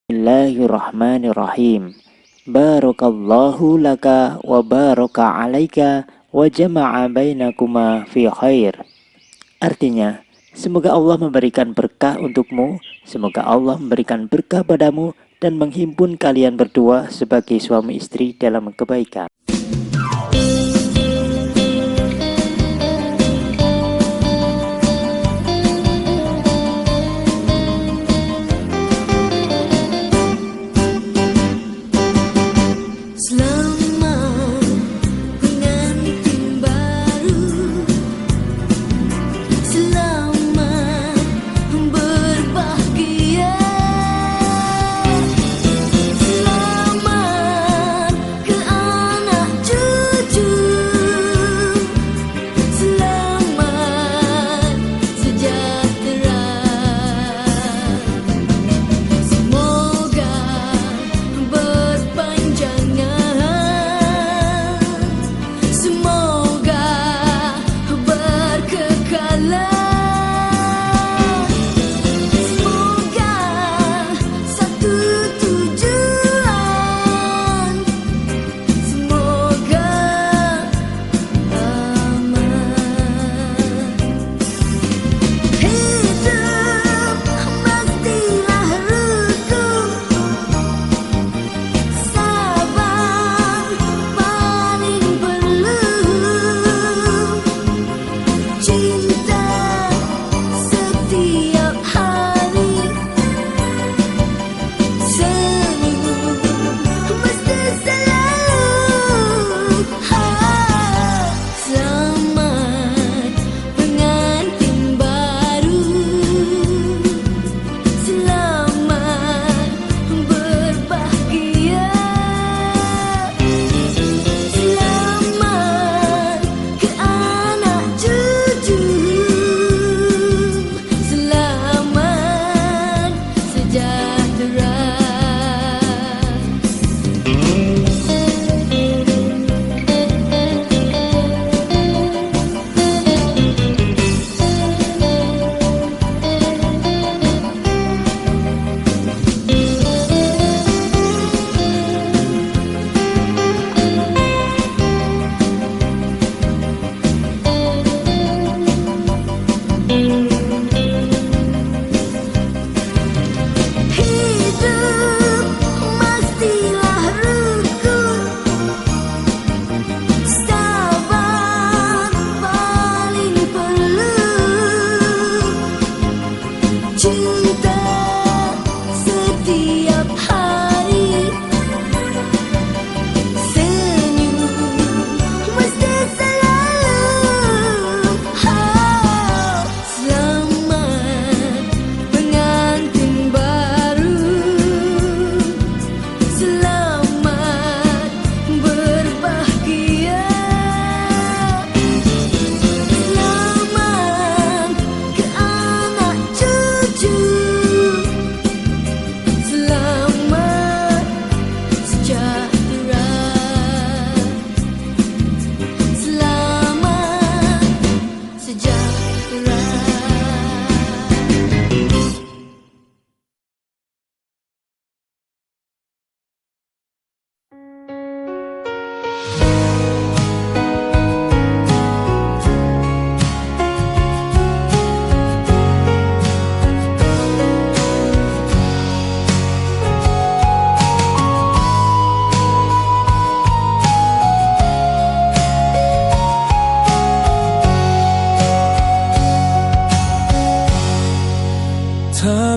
Bismillahirrahmanirrahim. Barakallahu laka wa baraka alaika wa jama'a bainakuma fi khair. Artinya, semoga Allah memberikan berkah untukmu, semoga Allah memberikan berkah padamu dan menghimpun kalian berdua sebagai suami istri dalam kebaikan.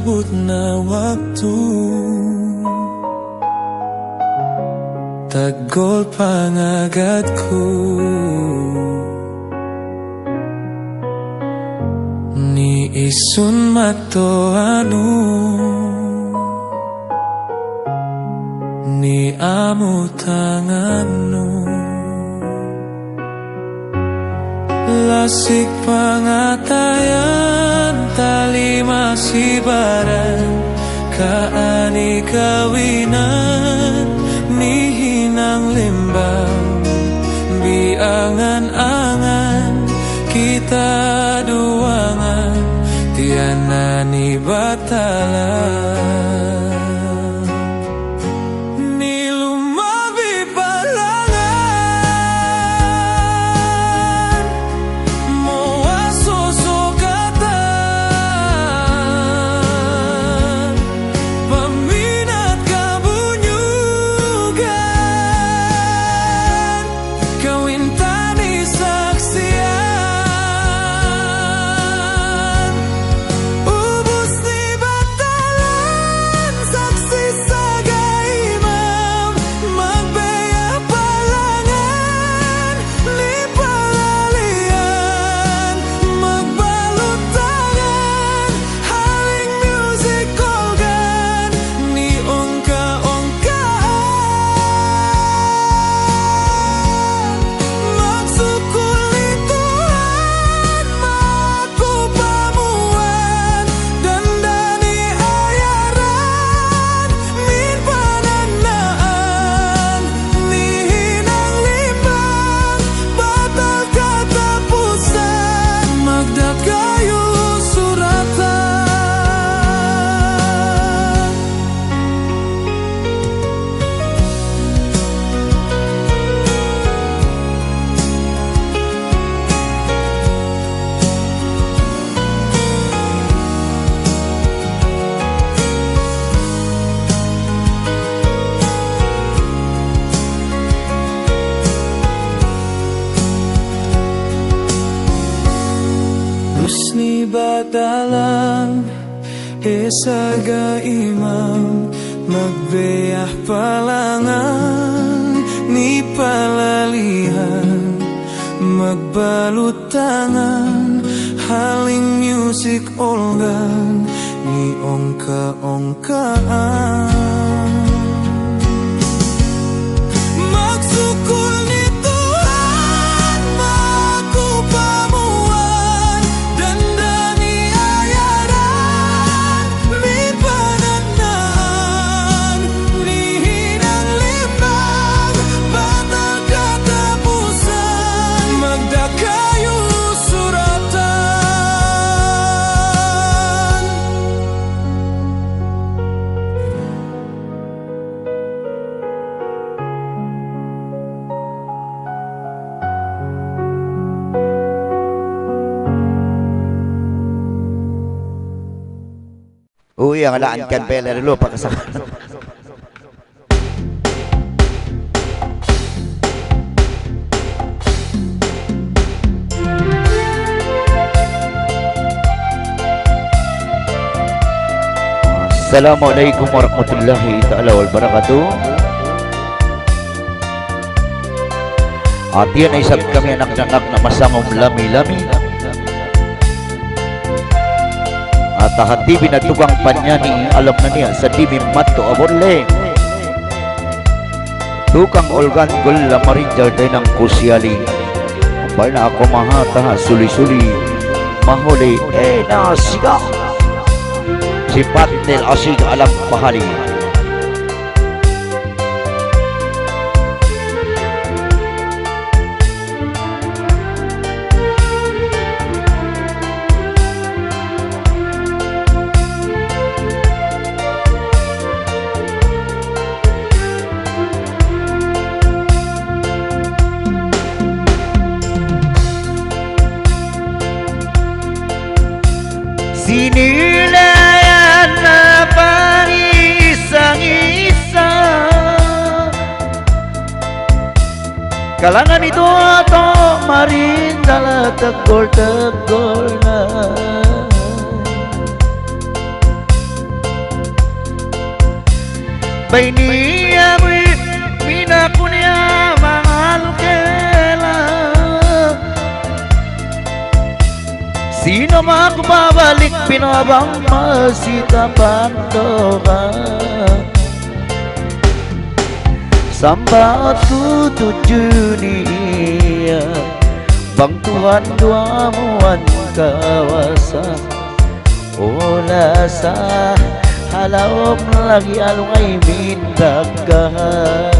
Abot na waktu, tagol pangagatku, ni isun matoanu, ni amu tanganu, lasik pangatayan tali masih barang kaani kawinan ni hinang limbang biangan-angan kita duangan tiana ni batalan dalam isaga imam magbeyah palangan ni palalihan magbalut tangan haling music organ ni ongka-ongkaan magsukul ni Tuhan maku pamuan dandani ayaran mi pananahan ni hinang limbang batal katapusan magdakayu suratan. Uy, ang alaan kan pala dulu pak kesana. Assalamualaikum warahmatullahi taala wabarakatuh. Atian ay sab kami anak-anak na masangom lami-lami. At hati binatukang panyani alam na niya sa di mato aborle. Tukang olgan gul lamarinjal day ng kusyali. Kumpay na ako mahata suli-suli mahuli nasiga. Si Patel asig alam pahali. Sinilayan na panisang-isa kalangan itu atau marindala tegol-tegol na Bainiya minakunya mangalukela Sino makababalik pinabang masita pandokan Sampai tujuh dunia Bang Tuhan duamuan kawasan Olasa halau lagi alungay mindagan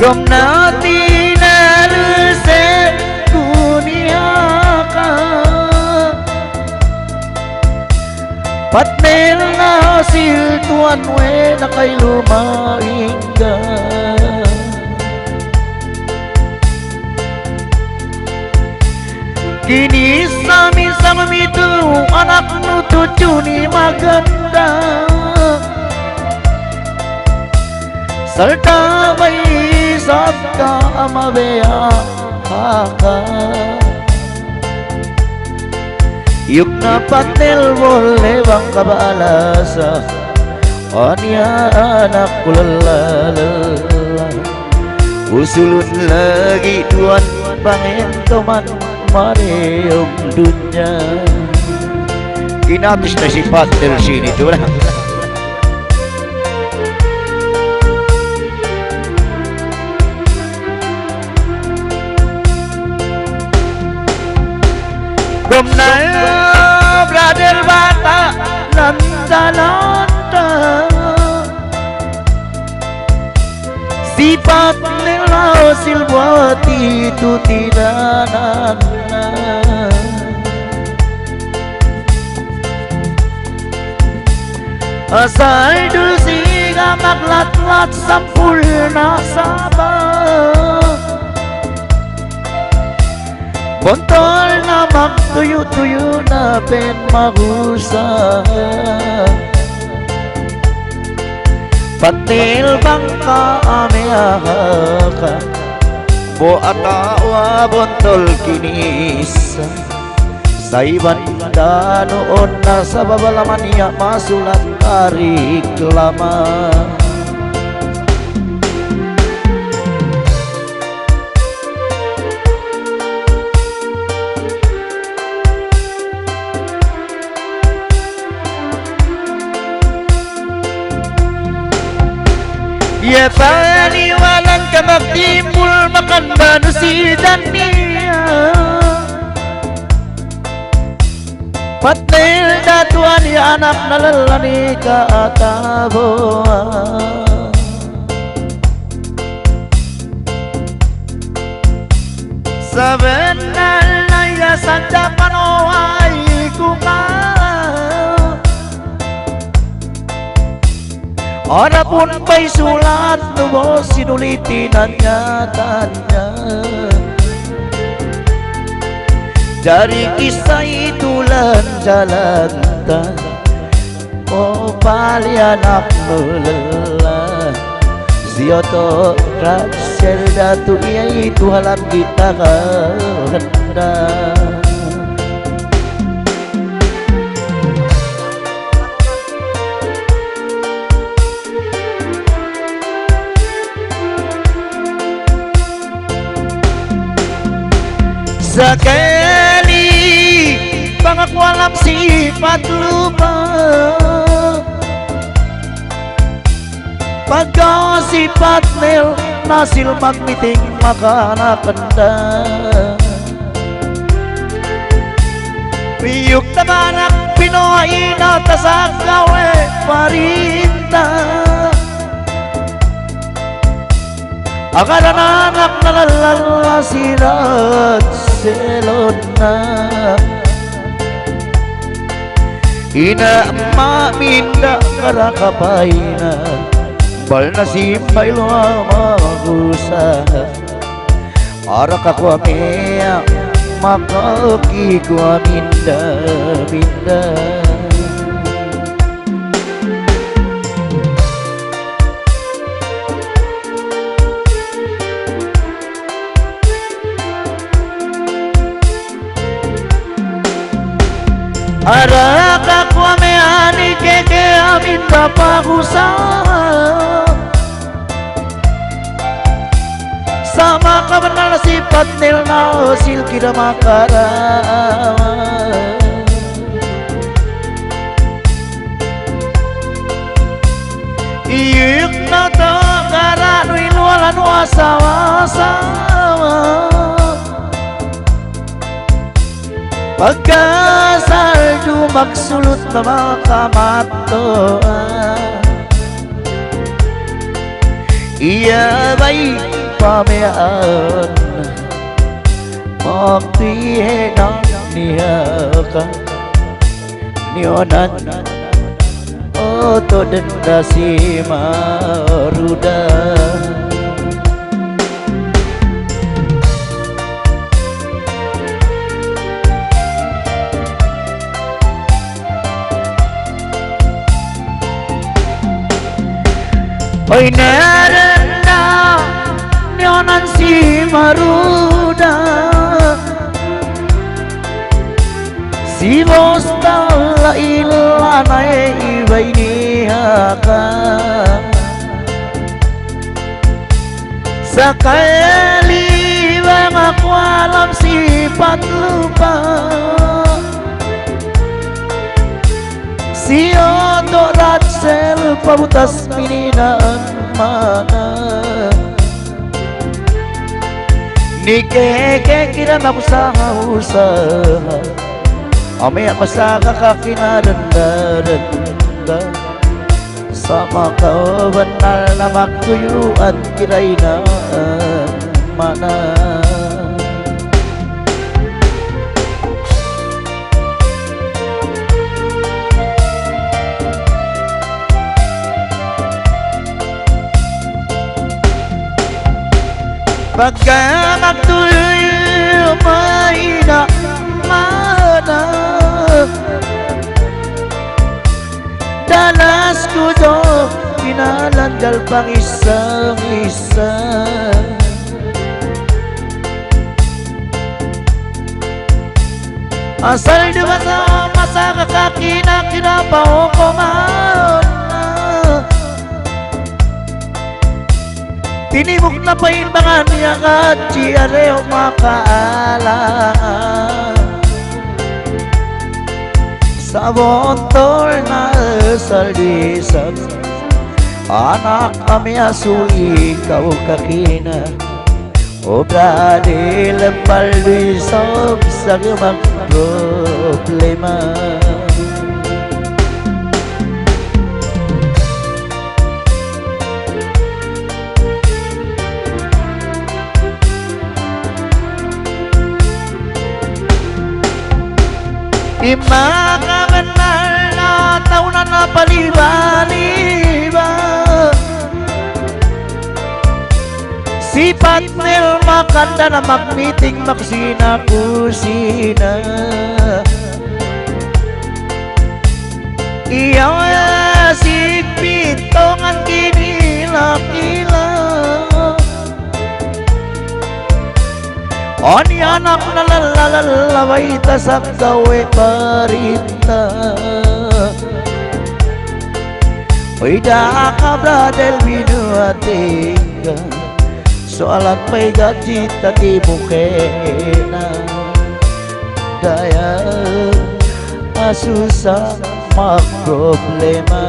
Gom nati naruse dunia ka Patmel na hasil tuan we na kay lumaing ka Kini sami-sama itu anak nutuju ni maganda Serta bayi sabka amabea haka Yuk na patel boleh bang kabalasa Anya anak kulalala Usulun lagi tuan bangin teman marium dunia Kinatis na si patel sini tu lah Gomna brother bata nanda Sifat nila silbuati itu tidak nana Asal dulu siga maglat-lat sampurna sabah Bontol na magtuyo-tuyo na pen magusa. Patil bang kaamehaka Bo atawa bontol kinisa Sa ibanda noon na sa babalaman niya masulat reklama. Ya paniwalan ka magtimbul makan banusidan niya Patnil datuan ya anak nalalani ka ataboan Sabenal na ya sadya panoway kukaw Ada pun pa'y sulat nubo sinulitin ang nyatanya Dari kisah itulan jalanta O pali anak melala Siyoto raksel datu iya itu halam kita kehendak Sekali pangakwalam sifat lupa Pagka sifat nil nasil magmiting makanakanda Piyuk tabanak Pinoy na tasagawe parinta Akala anak nalalala sirat selona Ina emak minda karakapaina Bal nasimpay luama magusaha Arak aku amea makaki ku minda Arak aku ameani keke amin bapak usaha Sama kabenar sifat nil nasil kira makara Iyuk na to karanu inualan wasawa-sawa Pagkasal magsulot na makamatoan Iya ba'y pamayaan Magtihenang niya ka Niyonan O to denda si maruda Oy nerenda nyonan si maruda Si bos tala ilana ibay nihaka Sakali bang aku alam sifat lupa Si oto ratsel pabutas mininaan mana Ni keke kira na usaha Ame masaka kakinaranda Sama kau benar na magtuyuan kiray na mana Pagka magtuloy mahina mana dalas ko do pinalandal pang isang-isa. Asal di bersama sa kakakina kinabaw ko mana tinimok na paimbangan niya kaji areo makaalaan sa motor na asal di anak kami aso ikaw kakina obra di lempal di sob sa gemang problema. Di mga benar na tahunan na paliba-liba sifat nil makanda na mag-meeting maksina-kusina iyaw asik pintongan kinila-kila oni anak na lalalaway tasak gawe parita oy da kabra del binuatinga soalan may gaji tadi bukena daya susah mak problema.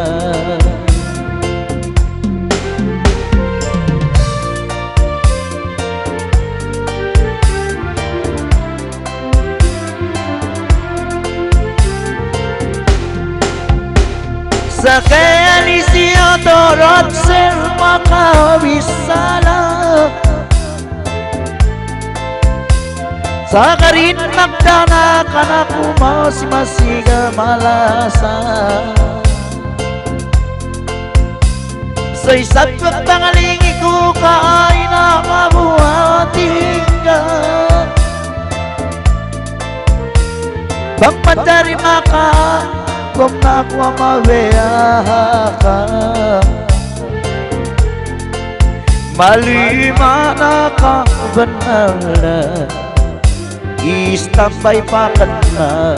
Sekali siya dorot sel maka bisalah sakarin nagdana kanaku masih malasa sa isa't pagtangalingi ko kaay na mabuhating ka pagpadari maka kung nakuha mawehaka malima na ka benar na istambay pa kana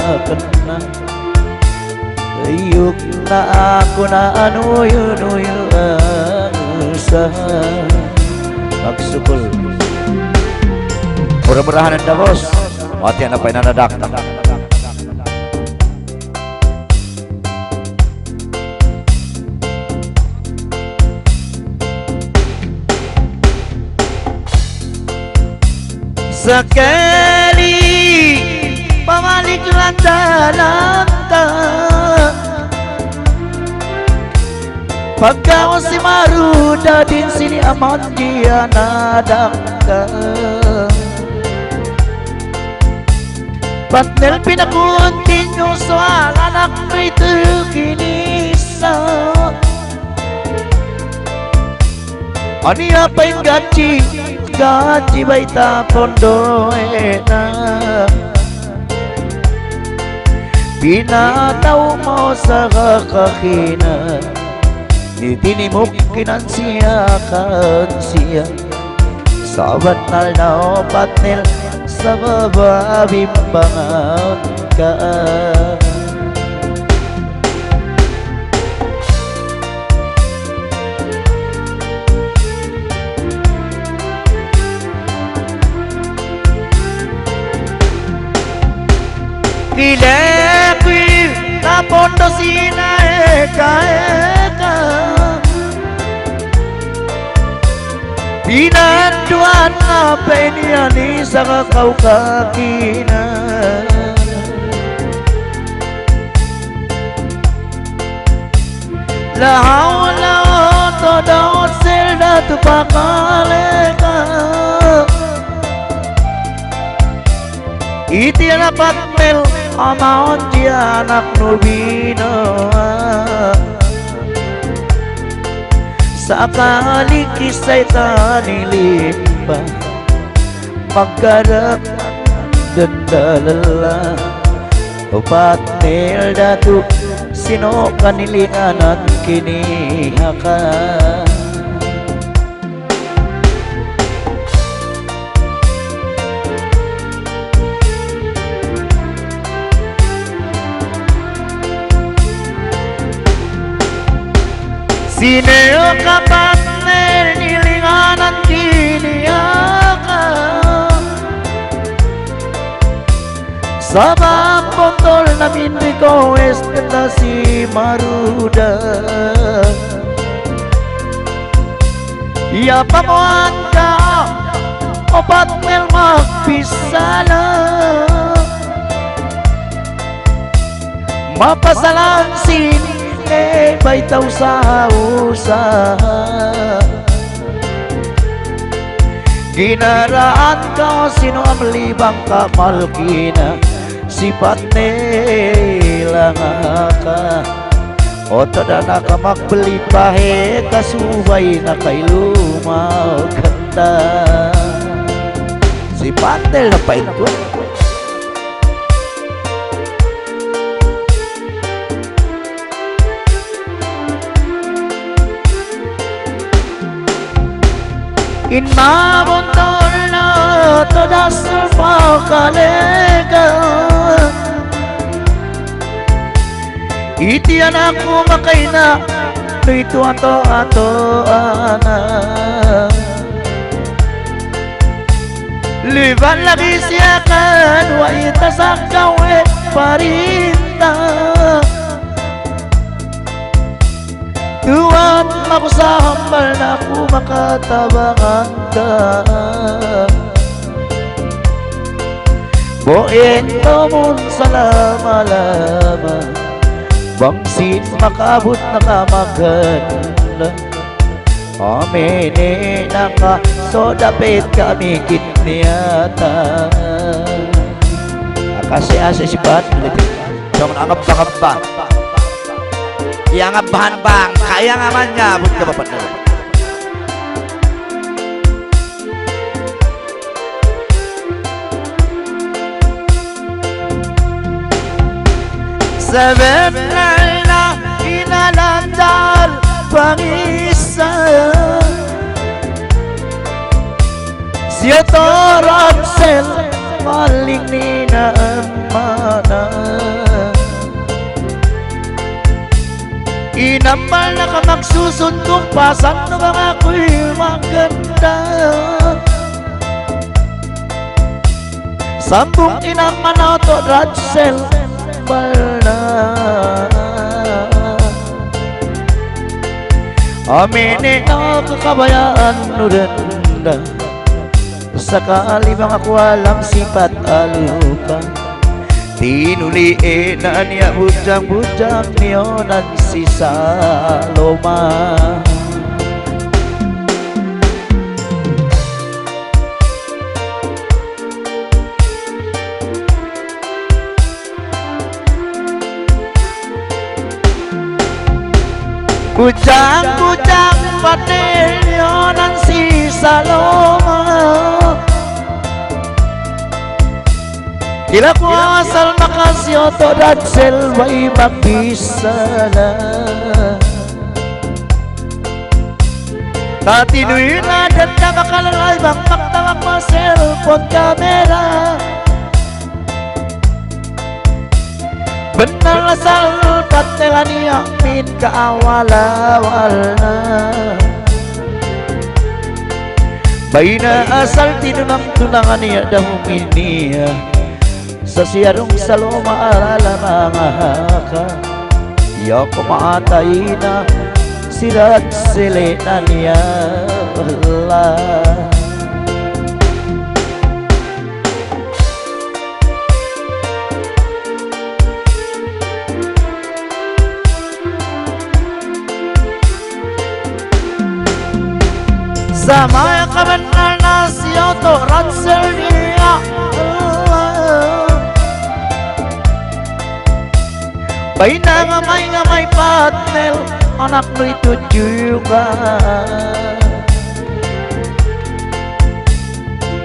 ayuk na ako na anuyo sa magsukol murah-murahan anda bos mati na pa inanadakta sekali pamalik landanan ka pagkaw si Maruda din sini amat dia nadak ka patnel pinakuntinyo soal anak itu kinisa ani apa yang gaji baita pondo ena pinataw mo sa kakakina itinimok kinansiya kansiya sa banal na opatnil sa bababimbangan ka Kilepi na pondo sina eka pinanduan na peniani sa kakau kakina lahaw todo selda tu pakaleka iti dapat mel amaon dia anak nubino sakali kisay tani limpa magkarak dandalala Patnel datu sino kanilianan kini haka Sino ka patnel nilinganan kini haka Sama botol namin request na si Maruda Ya pamuan ka opat mel magpisala Mapasalan sin baitaw sa usaha Ginaraan ka sino ang libang kamalkina Sifat nila ka O tada na ka magbeli pahe Kasubay na kay lumaw kanta Sifat nila pa ito Inmabotol na todas pakalega Itian aku makaina Itu ato anak Liban lagi siakan Wa itasak kawe parinta Tuan aku sambal na aku makatabangan ka Boen namun salama-lama Bangsin makabot na kamaganda Aminin na ka so dapit kami kitniyata Akasi-asi si Pat Jangan angap-angap Yang bahan bang, kaya ngamannya buat ke bapak dulu. Sebenarnya inalandal pangisa Siya Ransel maling ninaan mana Inamal na ka magsusuntong pasan na mga ako'y maganda Sambung inaman na to Ransel Balna Aminin na kakabayaan nurenda Sakali bang ako alam sifat alupa Tinuliin na niya bujang-bujang niyonan si Saloma Bujang-bujang patil niyonan si Saloma Kila ko asal makasyo to Ransel may magbisala Katinoy na dyan na makalalay bang magtawag mo cellphone camera Benar na salpat nila niya min kaawal-awal na Bayi na asal tinunang tunangan niya dahong niya Sa siyarong Saloma alala mga haka Iyo kumatay na sila at silena niya wala Sama kaman na siya to Ransel niya Bay na may patnel Anak mo ito juga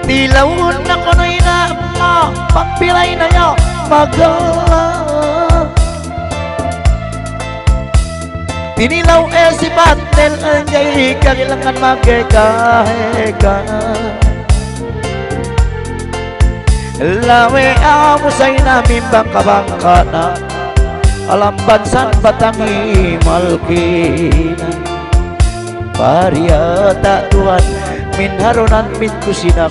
Tilawon na ko na'y na pagpilay na niya magala. Tinilaw si Patel ang jay kailangan magkaheka. Lawe amo sa'y namin bangka-bangka na alambansan batangi malkina. Pariata tuan min haronan min kusina.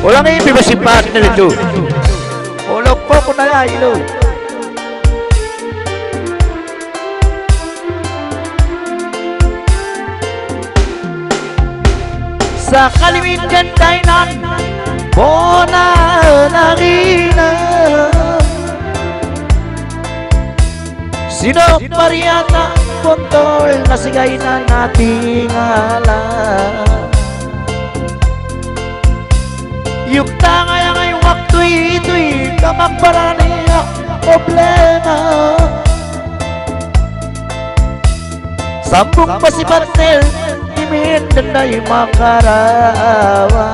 Ulang ibig ba si partner ito? Ulog po ko na ilo. Sa kalimit gandainan bona narina sino pariata kontol na sigay na natingala. Yukta ngayang ay waktu ito'y kamagparani problema. Sambung pa si Patel imin danday makarawa.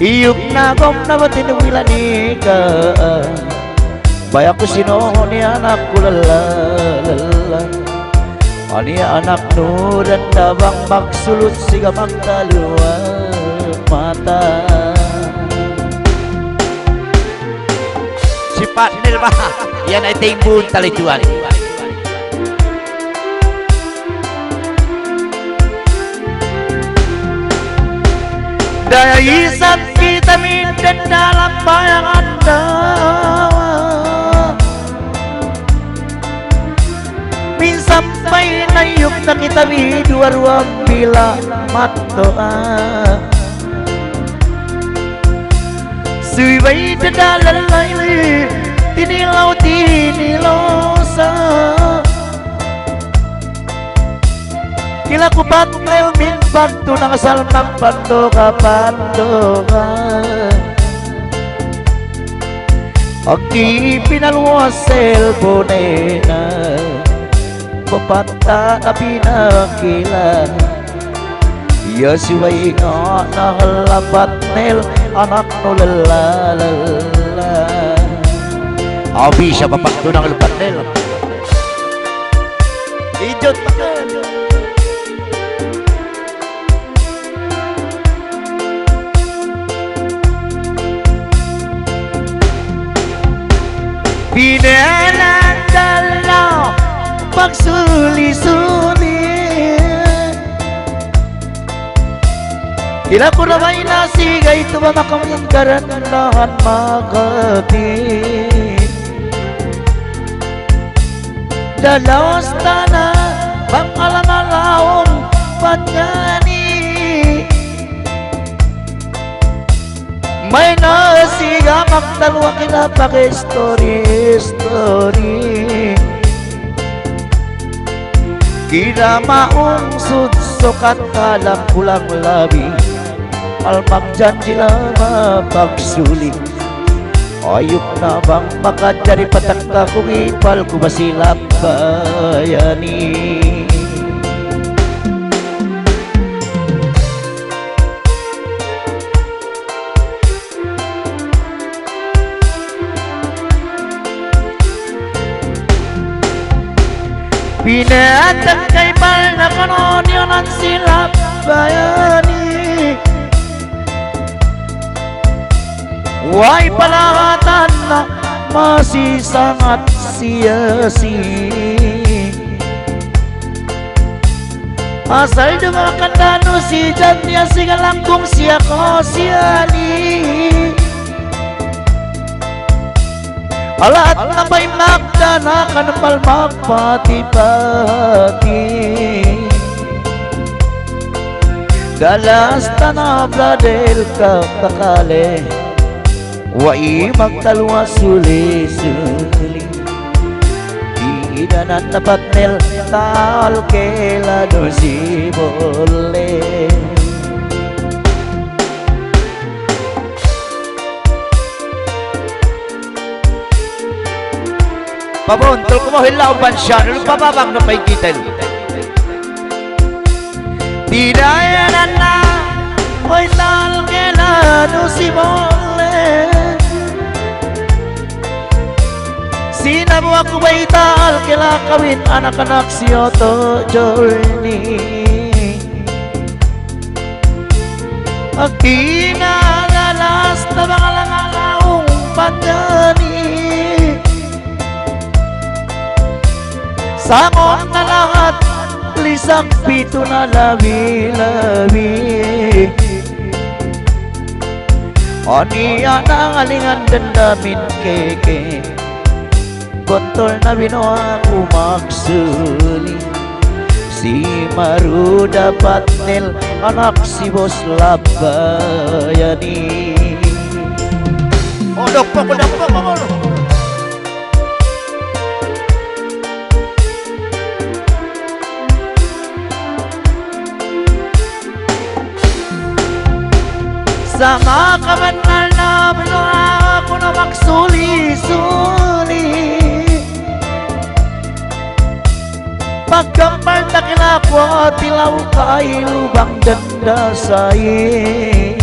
Iyuk na gom na batin wila ni ka. Bayak ko sino ni anak ko lalala. Ani anak no dan tabang magsulut siga magdalua mata. Si partner ba? Yan ay timbun talituan. Daya isang kita mindan dalam bayangan dawa. Min sampai na yuk na kita dua ruang bila matoa. Suway dadalan layli tinilaw tinilosa. Kila ko patay min pagto ng asal ng pandoka. Aki pinalwa cellphone na papata na pinakila. Ya siway nga nakalapat nel anak no lalala. Abi siya papakto ng lapat nel. Idiot pa ka. Pinelantala pagsuli-suli. Kila ko na may nasigay tumamakang karandahan makatid. Dalos na pangalang-alawang panyani. May nasiga magdalwa kila pag-story. Kina maong sudsokat kalang pulang labi. Almang janji lama pagsuli. Ayok na bang makadari patangka kung ipal ko ba sila bayani. Pinatang kay pal na kanon yun ang sila bayani. Way palahatan na masisangat siya asal dumakandano si Jan niya sigalangkong siya ko siya ni. Alat na ba'y magdanakan palmagpati-pati. Dalas tanah bradel kakakale. Wai magtalwa suli-suli. Di danan tapat nel tal kelado si boleh. Pabontol ko mo hilaw bansyan, ano pababang na may kitel? Tidayanan na ko'y tal kelano si mole Sinabu ako ba'y tal kela kawin anak-anak si Otto Journey Agkinalalas na mga langalaong pandani Sangon na lahat lisak pito na labi-labi Oniya na ngalingan dandamin keke Kontol na binoa umaksuli Si Maruda Patnil anak si Bos Labayani Odok po Sama kamanal na binoa ako na maksuli-suli Pagkampal na kinakwa tilaw kay lubang ganda sa'y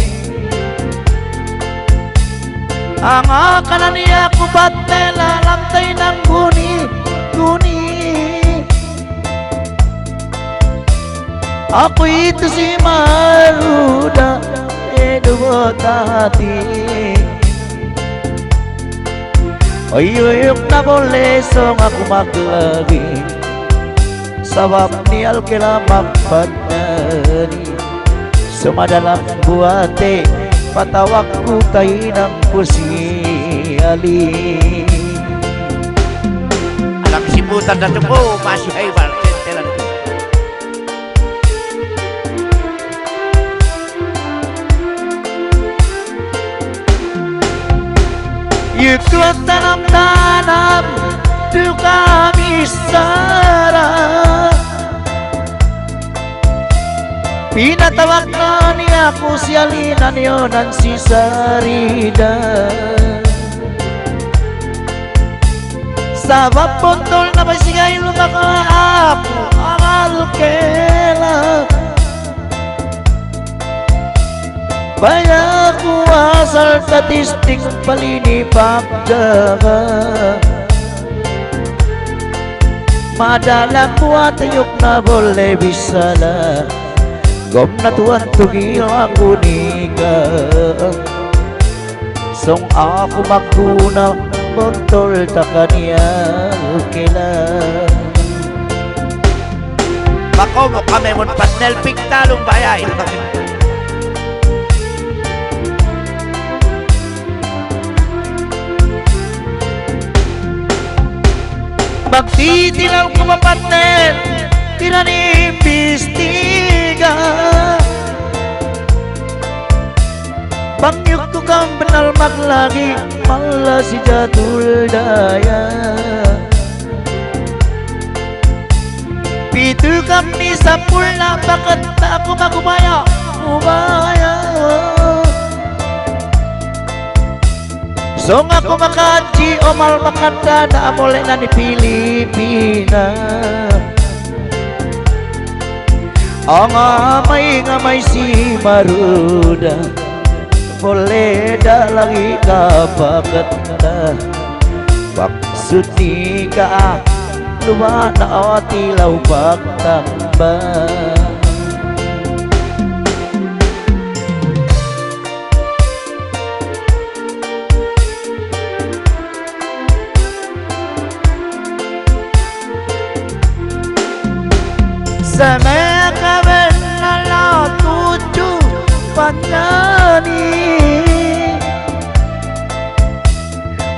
Ang akalan niya ko ba't nilalantay ng guni Ako ito si Maruda Edubotati Oyuyuk na bolesong ako maglagi Sabab ni Alkilamak Padani Sumadalang buwate Patawak ko kay ng pusiali Alang sibutan na ito po Masih ay barkentelan Yukut tanam-tanam Duka misara Pinatawag na niya ko si Alina niyonan si Sarida Sabab puntol na masigay lumakaap ang alkela Baya ko asal statistik palinipak jaga Madalang buat ayok na boleh bisa lah Gom na tuan tugil ako nika Song ako magkuna Montol ta kanya kila Bako mo kami mon Patnil pigtalong bayay Magtitilaw ko ba Patnil Tinanimbestiga Bangyuk ko kang benal maglagi Mala si Jatul Daya Pitu kami sa pula Bakit ako magubaya Song ako makaji Omal makanda na amole na ni Pilipina Ang amay si Maruda Boleh dah lagi kapakat na Maksud nikah Luwa na tilaw pagtambah Sama kawan ala tujuh panjani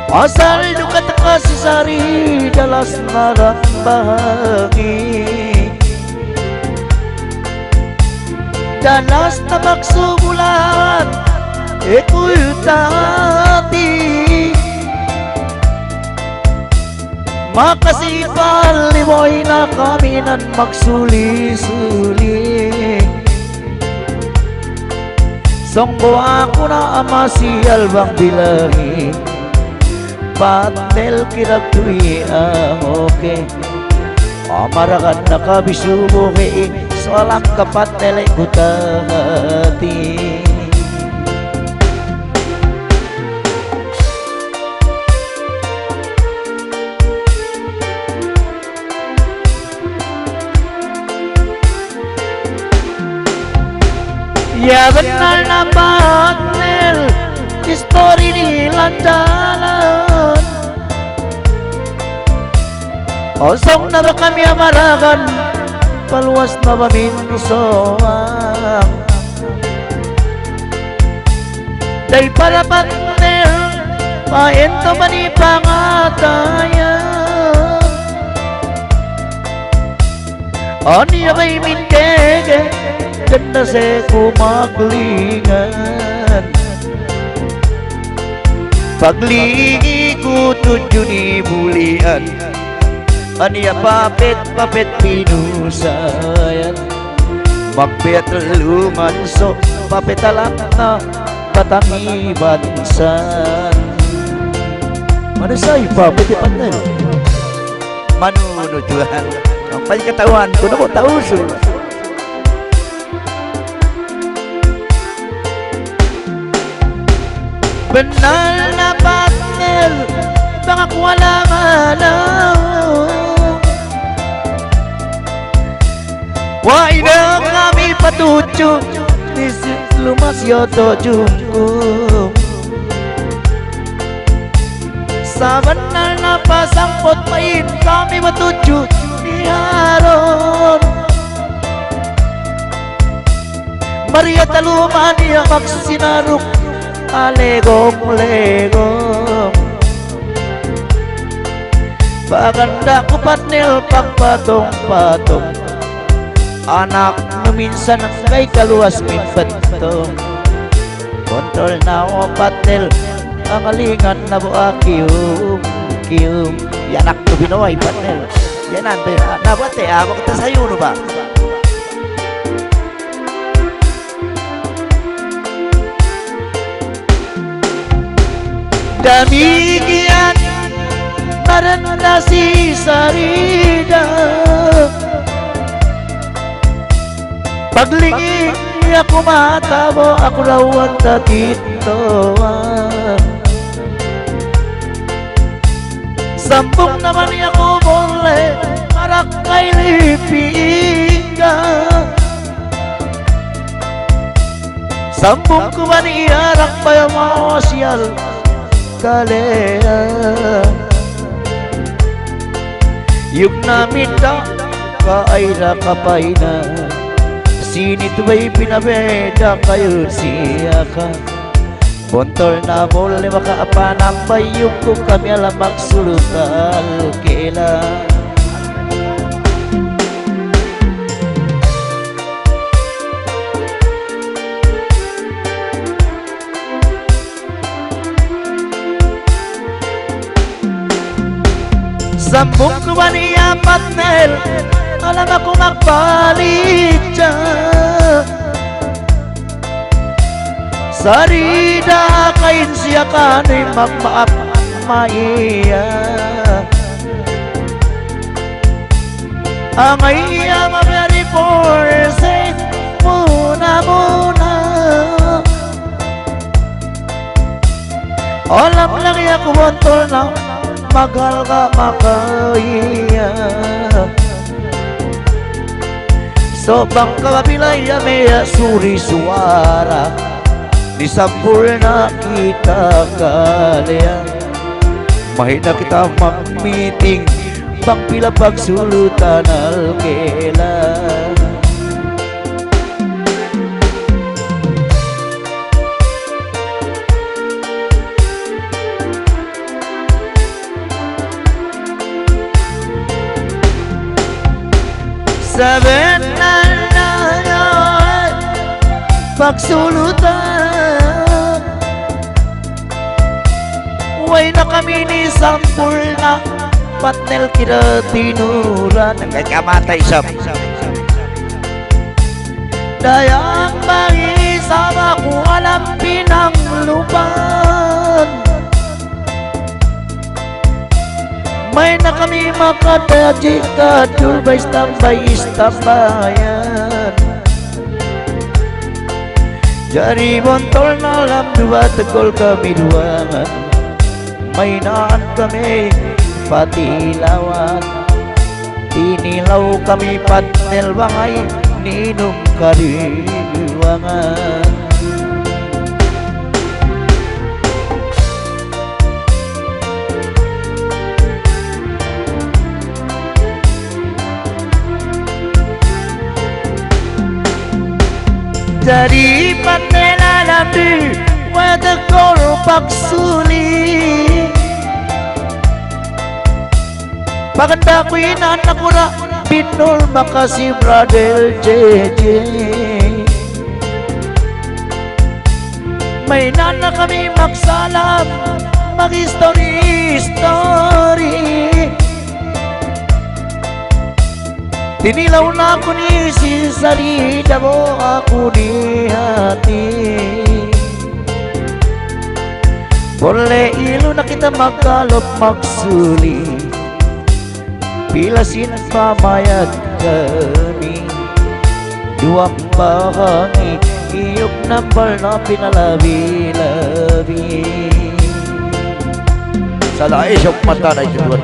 Asal juga terkasih sari dalas marang bahangi Dalas tabak subulan ekultati Makasih paliboy na kami nan magsuli-suli Songgo ako na ama si Albang Bilangi Patnil kiragtui ang okay Amarakan na kabisubo kay soalak kapat telek kutati. Ya benar na partner, history ni landalan. Kosong na ba kami amaragan, paluwas na ba minsoang. Day para partner, paento ba ni pangatayan. Ani abay mintege, ganda sa kumaglingan. Paglingi ko tudyo ni bulian, aniya papet pinusayan. Magpet lumanso, papetalang na batangi bansan. Mana sa'yo papet ipanan? Manuno Tuhan, ang palikatawan ko na mo tauso. Benar na partner, baka wala alam. Why na kami patucho, nisit lumas yoto jungkong. Sa benar na pasangpot main kami patucho ni Haron. Maria taluman niya magsinarok, alegong-legong. Paganda ko patnil pagpatong-patong, anak na minsan ang kay kaluwas min patong. Kontrol na o patnil, ang alingan na buha kiyum. Yanak ko binuhay patnil. Yan nante, nabate ako kita sa'yo no ba? Damikian maranda si Sarida, paglingi ako matabo, ako raw ang tatitoan. Sambong naman ako boleh marak kay lipingga. Sambong ko ba ni arak pa yung masyal kalea. Yung namita kaayra kapay na, sinit ba'y pinabeda kayo siya ka. Bontol na muli makaapanambay yung kung kami alam magsulukal kila. Sambung ko ba niya patnel, alam ako magpalit siya. Sarida kain siya kanay magmaap maiya. Ang iya mabari forse muna. Alam lang iya kumontol na maghal ka makaiya. Sobang kabilay meya suri suara, di sampur na kita kalian. Mahina kita mag-meeting, bang pila pagsulutan alkelan. Saben na pagsulutan, way na kami ni sampur na patnel kita tinuran. Nagkakamatay siya. Dayang bangisama ko alam pinang lupan. May na kami makadaji ka, turbay tambay istambayan. Jari bontol na alam dua tegol kami duangan, mainan kami pati lawan, tinilaw kami patnel bangay ninum kadiwangan. Jadi patela nabi wategol paksuli, paganda kuinan nakura binul makasih bradel jeje, mainan na kami magsalam mag-story. Tinilaw na ako ni si sarida mo ako ni hati. Boleh ilo na kita magkalop magsuli, pilasin pamayag kami, duwang bahangi iyok nambal na pinalabi-labi. Salah isyok mata na isyok.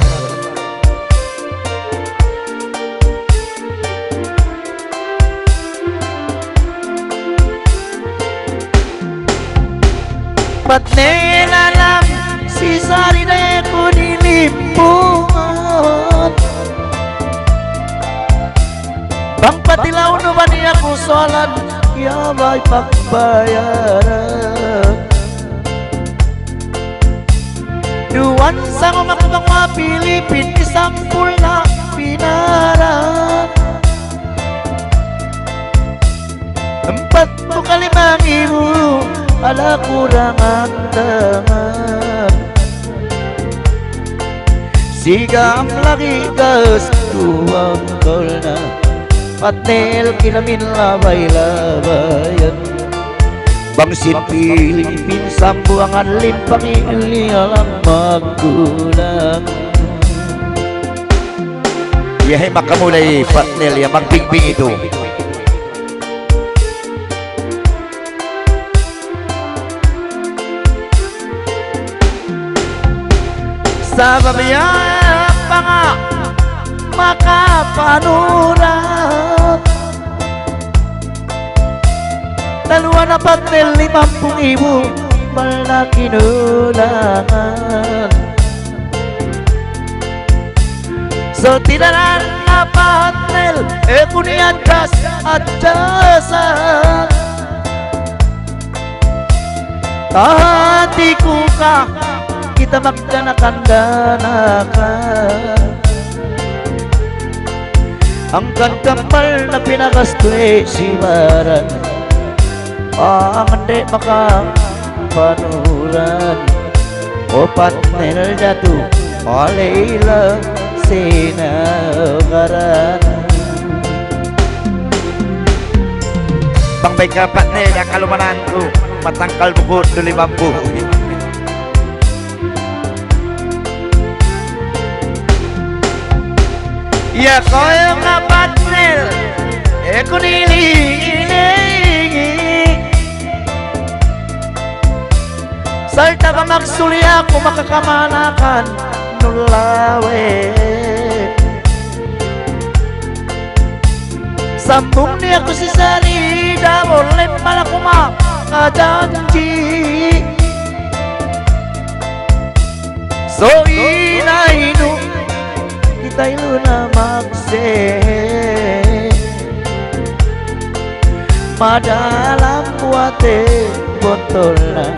Patnel alam si sarina ko nilimpungan, bang patilaw no ba niya ko salan yabay pagbayaran. Duwan sa kumakabang mga Pilipin isampul na pinaran, 45,000 ala kurangan tangan. Sigam lagi gas tuang kolna, patnel kinamin labay-labayan. Bangsin Pilipin sambuangan limpang ilialang magkulang. Yahay makamulay patnel yang magbigbing itu. Sa babayang panga makapanuran, dalawa na patnel 50,000 malaki kinulangan. So tinaran na patnel kunian kas at jasan, hati ku ka kita magdanakan-danakan. Ang kambal na pinagastoy sibaran, ang hindi makapanuran. O patnel jatuh oleh sinagaran. Bang baik ka patnel ya kalumananku, matangkal buku duli mampu. Ya kaya nga patnel kunilingi, salta ka magsuli ako makakamanakan nulawe. Sambung niya ko si sarida, boleh malah ko makajanji. So inainu kita iluna makse, madalam buate botol na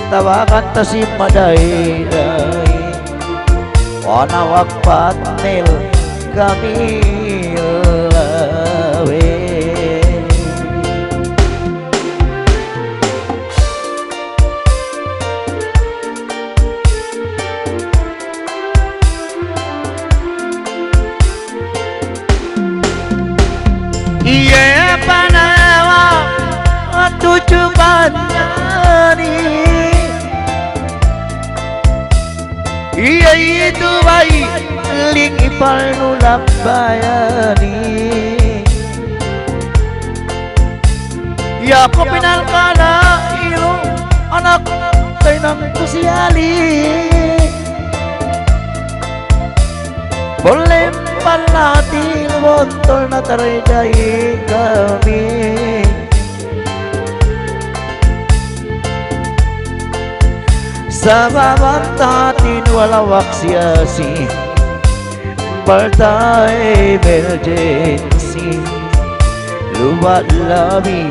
tawakan ta si maday-day. Wanawag patnel kami lawe. Iya panawa tujuh panjani, iya itu baik ling ipal nulak bayani. Ya ko pinalkala ilo anak tayo ng kusyali. Boleh palatil botol na taray kami. Sa bawat atin walawak siyasi Bartay emergency Lubat labi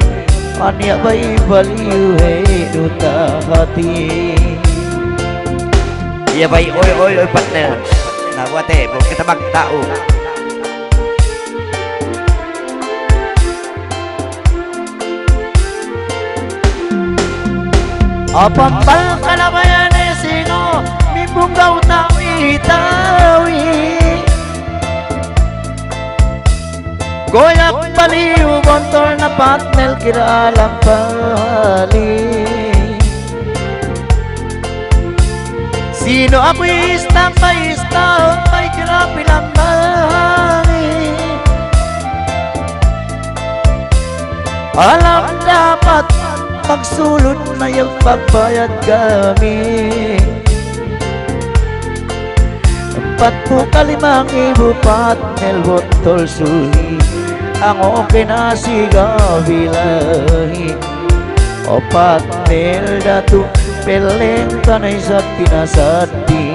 Anya bay baliw hey duta hati. Iya bay oy partner. Nawate mo kita magtao. Apang kalabayan eh sino mibunggaw tawi-tawi. Goyak baliw motor na partner kira alam pali. Sino ako istam may kira pinamali. Alam dapat magsulod na yung pagbayad kami. 45,000 partner botol suli ang okay na sigabilahi. O partner datu peleng tanay sa pinasati.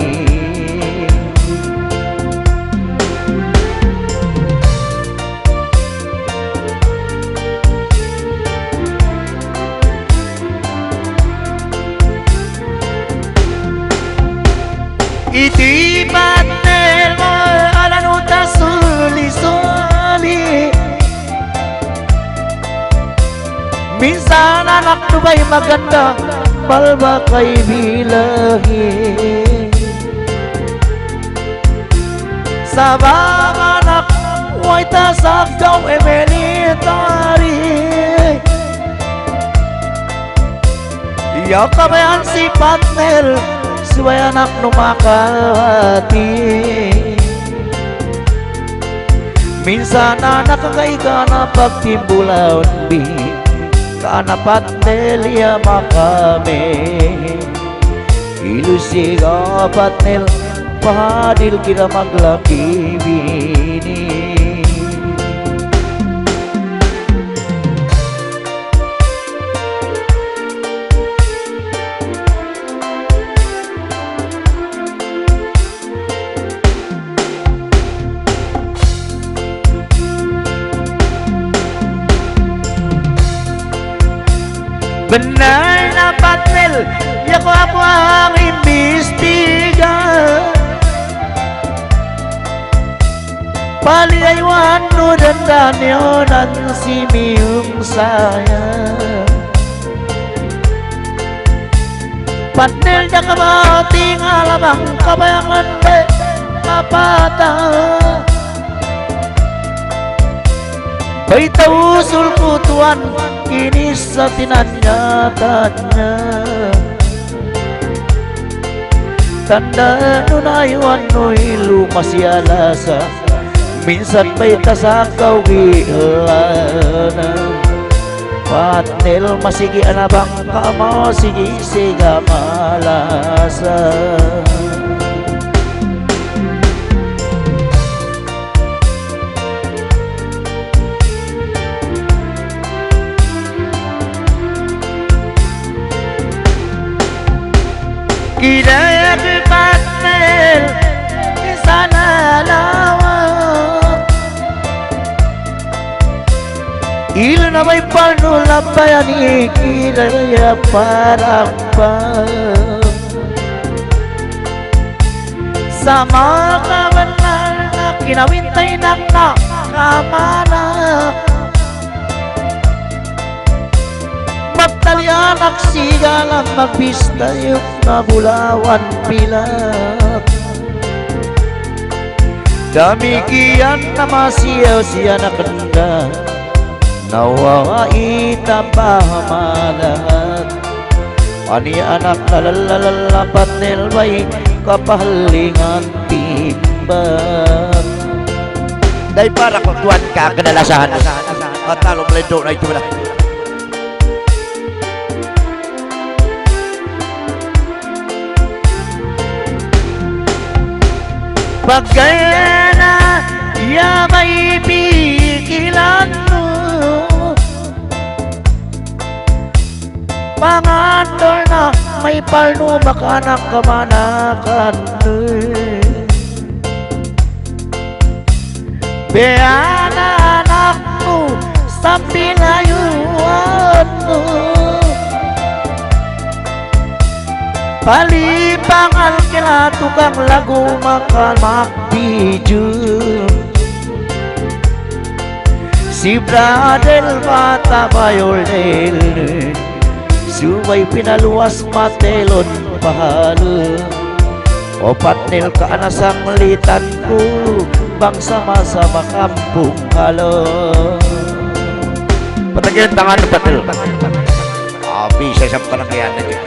Iti partner mo alam ta suli-suli. Minsan anak tubay maganda balba kay bilahi. Sa babanak way tasagaw military. Iya kabayan si partner suway anak numakati. Minsan anak kagaiga na pagtimbulaon di kana patnel ya makame. Ilusiga patnel pahadil kira maglaki bini. Benar na partner, yako ako ang imbestiga. Paliaywan no dandan yun ang simiyong sayang. Partner na kabating alamang kabayangan be mapata. Bay tausul kutuan kini sa tinanyatanya. Tanda nunaywan no ilu masyalasa. Minsan may tasakaw gilana. Patnel masigi anabang kamo sige siga malasa. Kidaya ke partner di sana lawak. Ilo na may panulabayani kidaya parang sama kawanan na kinawintay ng nakamana. Magtalian aksigalang magbista yung nabulawan pilat. Damikian na masiyaw siya na kanda. Nawawait ang pahamalat. Ani anak nalalalapat nilbay kapahalingan timbat. Dahil para kutuan ka kadalasahan at talong lendo na ito. Pagkaya na ya may pigilan mo, pangandor na may palno makanak kamanakan. Beana anak mo sa pinayuan mo, palipangan kila tukang lagu makan makbiju. Si Bradel mata bayolel, subay pinaluas matelon pahalo. Opat nil kaanasang litan ko, bang sama-sama kampung halo. Patagyan tangan patil. Abi sa isang pananggayan na dyan.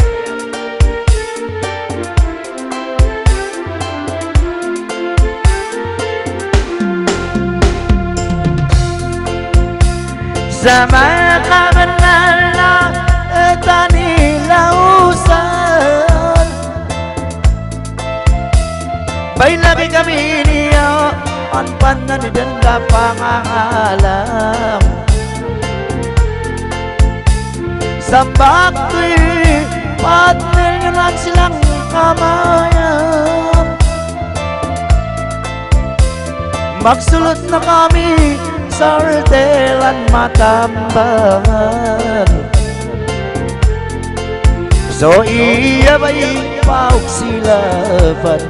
Sama kamanal na tanilausan, bay labi kami niya ang pananidan ka pangahalam. Sa bakti partner nyo lang silang kamayan, magsulot na kami sa artelan matambangan. So iya ba'y pauksilapan,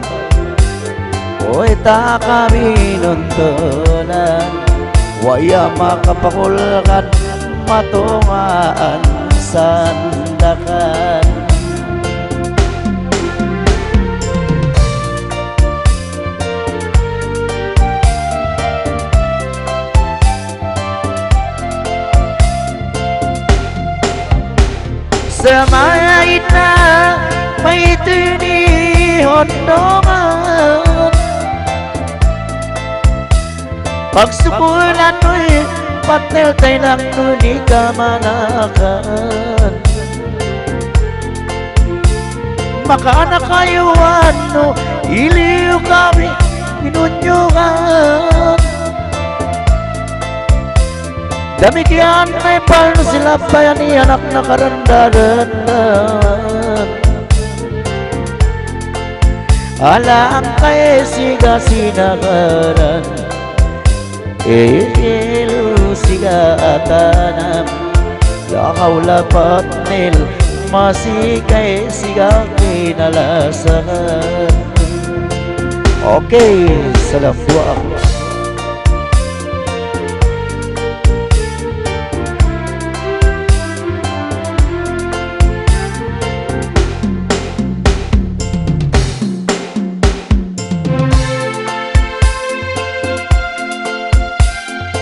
oy ta kami nuntunan, waya makapakulkan matungaan sandakan. Samay na may tinihondongan, pagsupulan mo'y patel tayo lang nuni kamanakan. Makaanak kayo ano, iliw kami pinunyukan. Damikian may palno sila pa yan anak na karandaran. Alang kay siga sinagaran, elu siga atanam, yakaw lapat nil masih kay siga kinalasan. Okay, salam dua.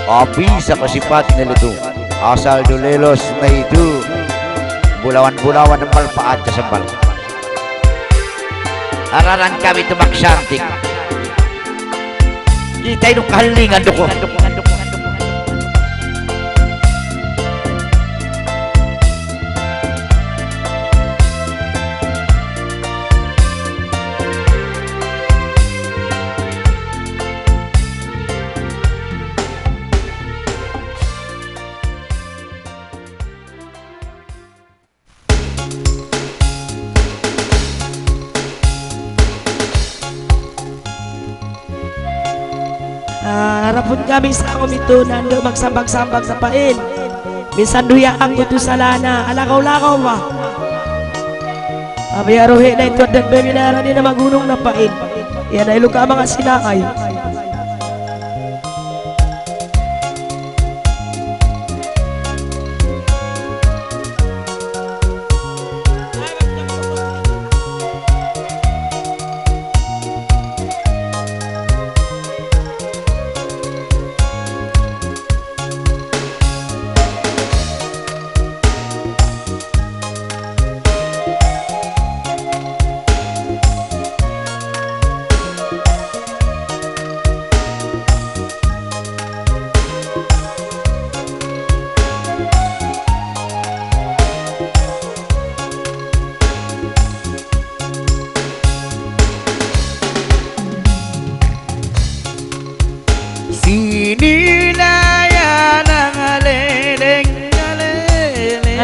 Abi sa kasipat nila ito, asal dulelos na ito, bulawan-bulawan ng palpaat sa sambal. Araran kami tumaksantik, kita'y nung kahalingan ko. Harapon kami sa komitunan do magsambag-sambag sa pain. Minsan duya ang ito sa lana, alakaw-lakaw ba? Abayarohe na ito at nagbeminara din na magunong na pain. Yan ay luka mga sinakay.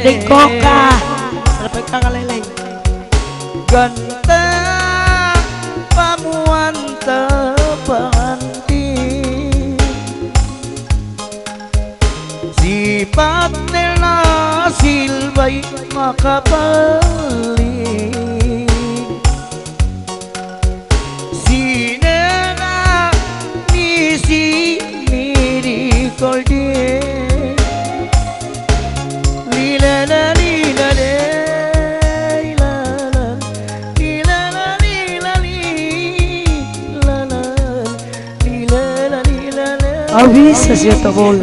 Ading Koka. Sa pagkakaleleng. Ganta pamuan tepanganti sifat nela silbay makapalik sinena misi mirikol die lila la lila le Awis sa siya tawol.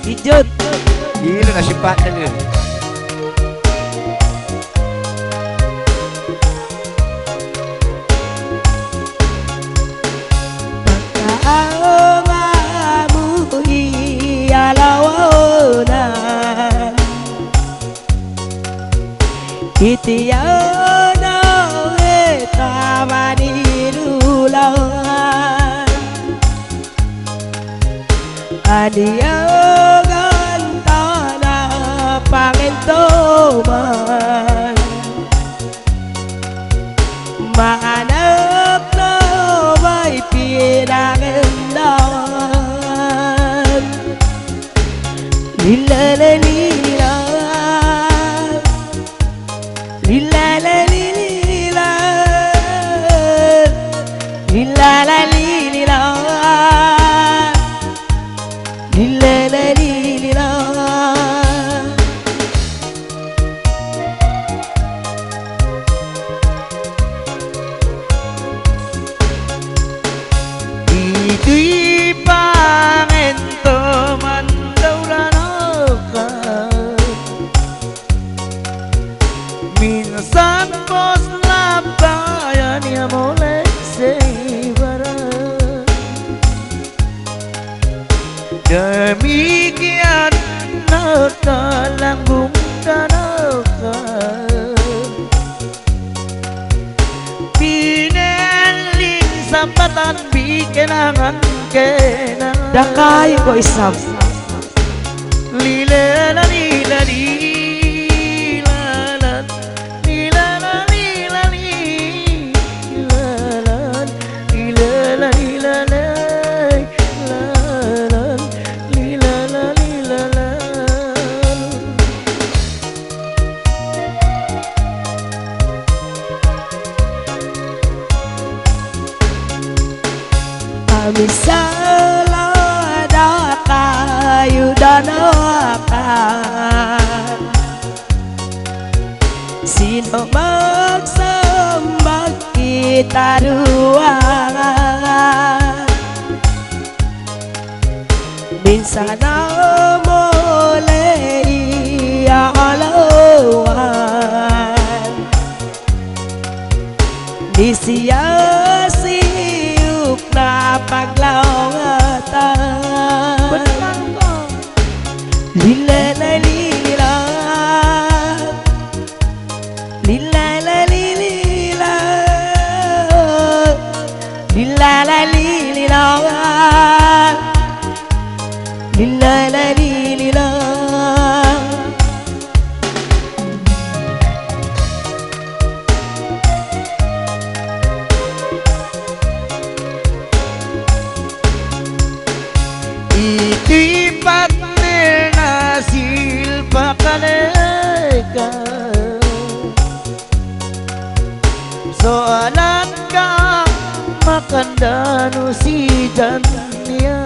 Ijot. Gila na si partner. Pagkaamamu iyalawana Itiyana etamanirulan Adiyagan tanah pangintoman Maanap na may pinagandaan Lilalalila Lilalalila Lilalalila Lilalalila Ito'y pangintoman daw ranakan Minsan pos na bayan niya mulai sebaran Demikian na talanggung danakan Pineling sambatan bikinangan kenang Dakay ko isab Lila la lila lila la lila la lila lila la lila la lila la lila la lila la Amisala tayo danakan Sino magsambag kita ruangan Minsan na muli ialawan Di siya siyup na paglawatan Lila la lila Lila la lila Lila la lila Lila la lila Iti partner na silpa kaleka Soalan ka makandano si Jania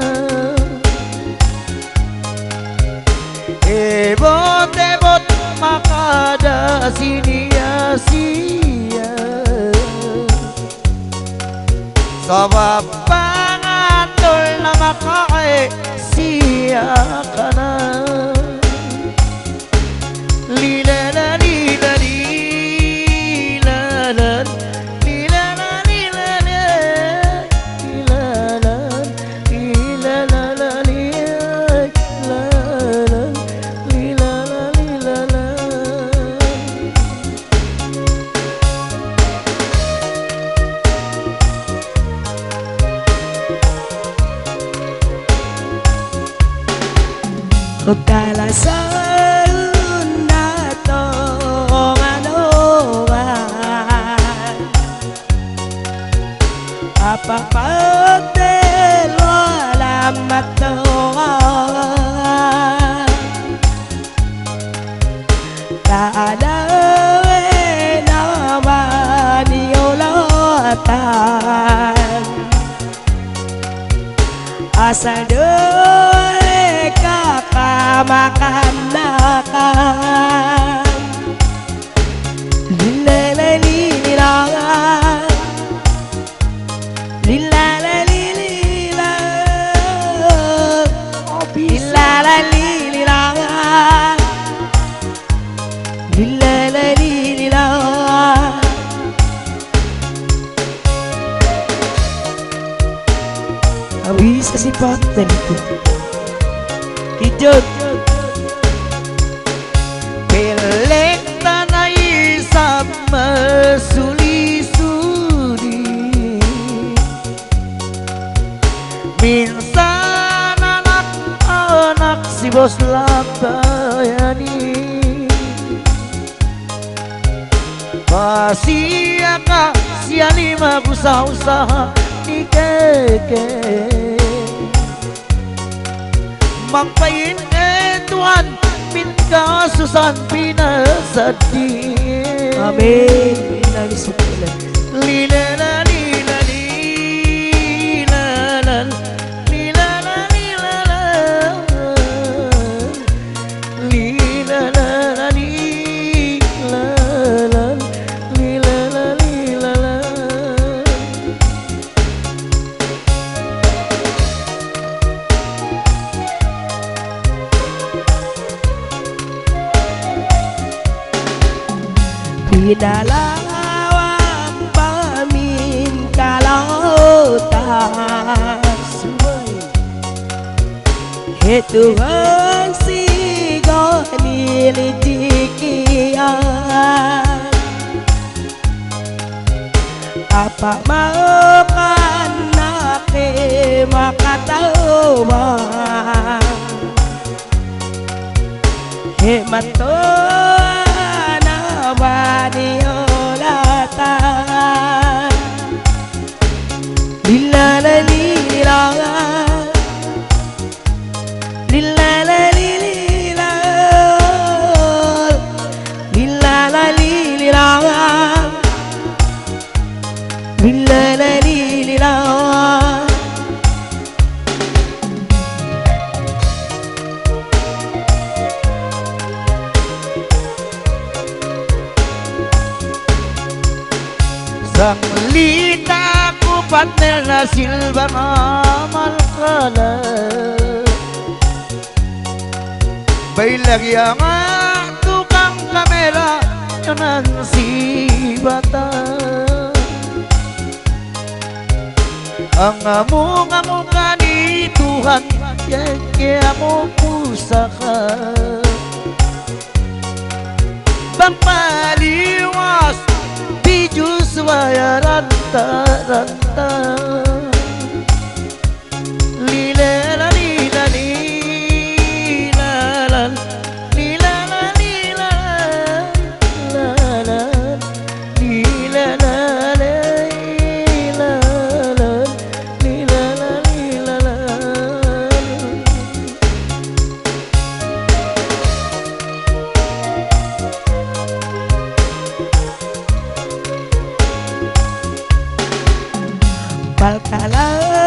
Ebot-ebot makada sinia siya Sabab pangatol na makae siya ka na Lila la lila lila la lila la lila la lila la lila la la lila la lila la lila la ada nama diolatan asal doi kakak makan makan lila lila lila lila lila lila lila bisa si paten itu hijau Pelek tanah sama suli-suli Minsan anak-anak si bos labayani Masih akak si lima usaha-usaha di keke Mampain Tuhan minta susan pinasadi amin nangis sebulan Lila la lila lila la lila la lila la lila la la lila la lila la lila la Pinalawan pamin kalau tak Tuhan si goni lijikian apa mau kan nake maka tahu hemat Tuhan abadiolatan lila la lila lila la lila lila la lila lila la lila Sang lita ku partner na silba amal kala Bay lagi ang tukang kamera yun ang si bata Ang among-among ni Tuhan kaya mo pusaka Pampaliwas Bijus waya ranta-ranta Lila la lila lila la Lila la lila la la Lila la lila la Lila la lila la Palkala